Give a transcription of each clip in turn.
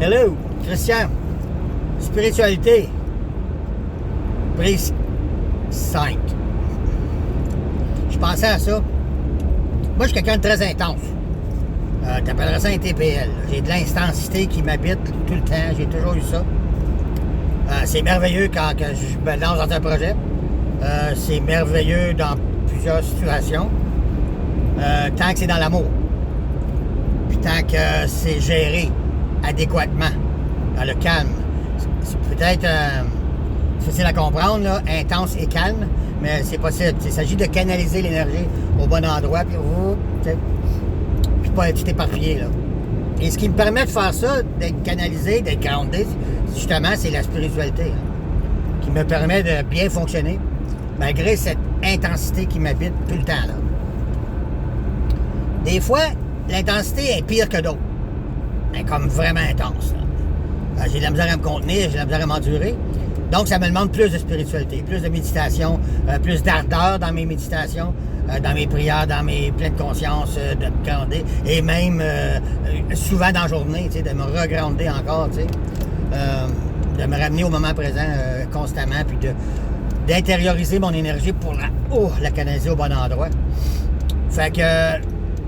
Hello, Christian. Spiritualité. Prise 5. Je pensais à ça. Moi, je suis quelqu'un de très intense. T'appellerais ça un TPL. J'ai de l'intensité qui m'habite tout le temps. J'ai toujours eu ça. C'est merveilleux quand que je me lance dans un projet. C'est merveilleux dans plusieurs situations. Tant que c'est dans l'amour. Puis tant que c'est géré adéquatement, dans le calme. C'est peut-être difficile à comprendre, là, intense et calme, mais c'est possible. Il s'agit de canaliser l'énergie au bon endroit, puis pas être tout éparpillé. Là. Et ce qui me permet de faire ça, d'être canalisé, d'être groundé, justement, c'est la spiritualité, qui me permet de bien fonctionner, malgré cette intensité qui m'habite tout le temps. Là. Des fois, l'intensité est pire que d'autres. Mais comme vraiment intense. J'ai de la misère à me contenir, j'ai de la misère à m'endurer. Donc, ça me demande plus de spiritualité, plus de méditation, plus d'ardeur dans mes méditations, dans mes prières, dans mes pleines conscience, de me grounder. Et même, souvent dans la journée, de me regrounder encore, de me ramener au moment présent constamment, puis d'intérioriser mon énergie pour la canaliser au bon endroit. Fait que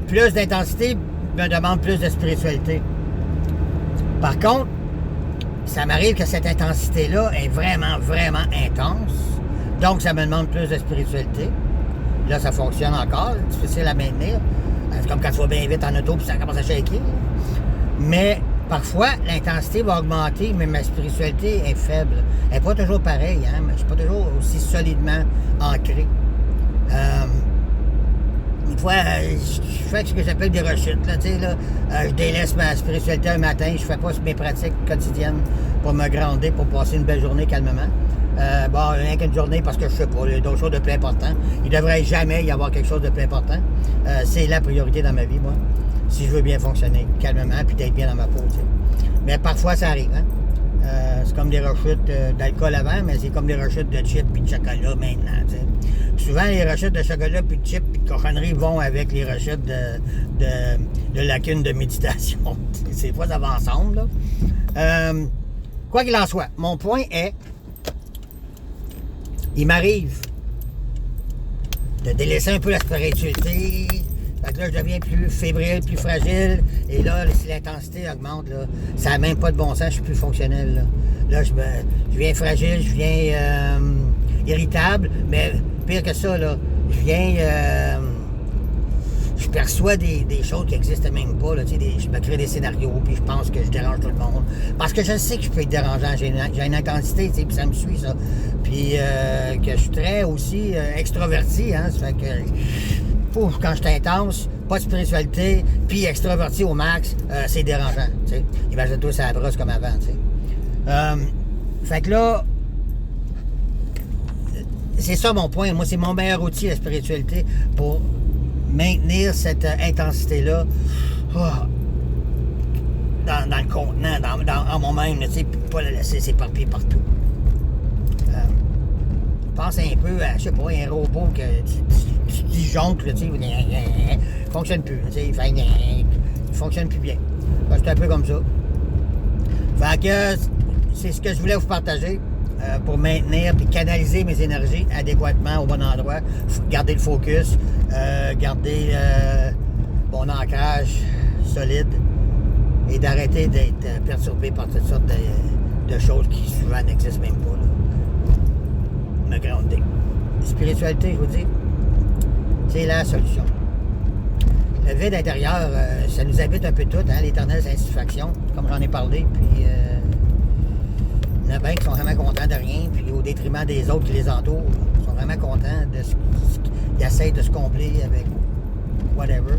plus d'intensité me demande plus de spiritualité. Par contre, ça m'arrive que cette intensité-là est vraiment, vraiment intense. Donc, ça me demande plus de spiritualité. Là, ça fonctionne encore. C'est difficile à maintenir. C'est comme quand tu vas bien vite en auto puis ça commence à shaker. Mais parfois, l'intensité va augmenter, mais ma spiritualité est faible. Elle n'est pas toujours pareille. Hein? Je ne suis pas toujours aussi solidement ancré. Une fois, je fais ce que j'appelle des rechutes. Là, je délaisse ma spiritualité un matin, je fais pas mes pratiques quotidiennes pour me grounder, pour passer une belle journée calmement. Rien qu'une journée parce que je sais pas, il y a d'autres choses de plus important. Il ne devrait jamais y avoir quelque chose de plus important. C'est la priorité dans ma vie, moi, si je veux bien fonctionner calmement puis d'être bien dans ma peau. T'sais. Mais parfois, ça arrive. Hein? C'est comme des rechutes d'alcool avant, mais c'est comme des rechutes de chips puis de chocolat maintenant. T'sais. Souvent, les rechutes de chocolat, puis de chips, puis de cochonneries vont avec les rechutes de lacunes de méditation. C'est pas ça va ensemble, là. Quoi qu'il en soit, mon point est, il m'arrive de délaisser un peu la spiritualité. Fait que là, je deviens plus fébrile, plus fragile. Et là, si l'intensité augmente, là, ça n'a même pas de bon sens, je suis plus fonctionnel. Là, je viens fragile, je viens irritable, mais pire que ça, là, je perçois des choses qui n'existent même pas. Là, je me crée des scénarios, puis je pense que je dérange tout le monde. Parce que je sais que je peux être dérangeant. J'ai une intensité, puis ça me suit, ça. Puis que je suis très aussi extraverti. Hein, ça fait que quand je suis intense, pas de spiritualité, puis extraverti au max, c'est dérangeant. Imagine-toi ça brosse comme avant. Fait que là, c'est ça mon point. Moi, c'est mon meilleur outil, la spiritualité, pour maintenir cette intensité-là dans le contenant, en moi-même, puis pas la laisser s'éparpiller partout. Pense un peu à, je sais pas, un robot que tu disjonctes, il fonctionne plus. Il fonctionne plus bien. C'est un peu comme ça. Fait que c'est ce que je voulais vous partager. Pour maintenir et canaliser mes énergies adéquatement au bon endroit, garder le focus, garder mon ancrage solide et d'arrêter d'être perturbé par toutes sortes de choses qui souvent n'existent même pas. Là. Me grounder. Spiritualité, je vous dis, c'est la solution. Le vide intérieur, ça nous habite un peu tout, hein, l'éternelle satisfaction, comme j'en ai parlé, puis il y en a bien qui sont vraiment contents de rien, puis au détriment des autres qui les entourent. Ils sont vraiment contents de ce qu'ils essayent de se combler avec whatever.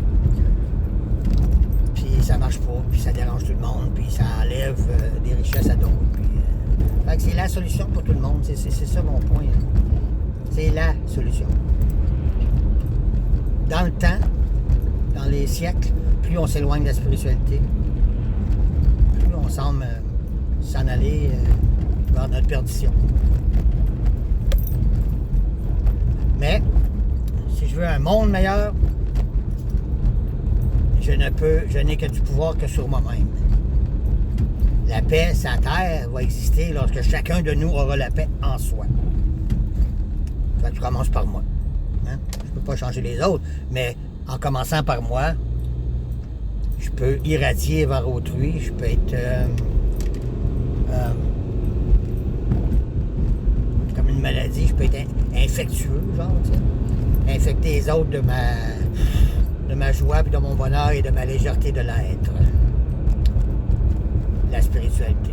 Puis ça marche pas, puis ça dérange tout le monde, puis ça enlève des richesses à d'autres. Fait que c'est la solution pour tout le monde. C'est ça mon point. C'est la solution. Dans le temps, dans les siècles, plus on s'éloigne de la spiritualité, plus on semble s'en aller vers notre perdition. Mais, si je veux un monde meilleur, je n'ai que du pouvoir que sur moi-même. La paix sur la terre va exister lorsque chacun de nous aura la paix en soi. Fait que je commence par moi. Hein? Je ne peux pas changer les autres, mais en commençant par moi, je peux irradier vers autrui, je peux être comme une maladie, je peux être infectieux, genre, tu sais. Infecter les autres de ma joie, puis de mon bonheur et de ma légèreté de l'être. La spiritualité.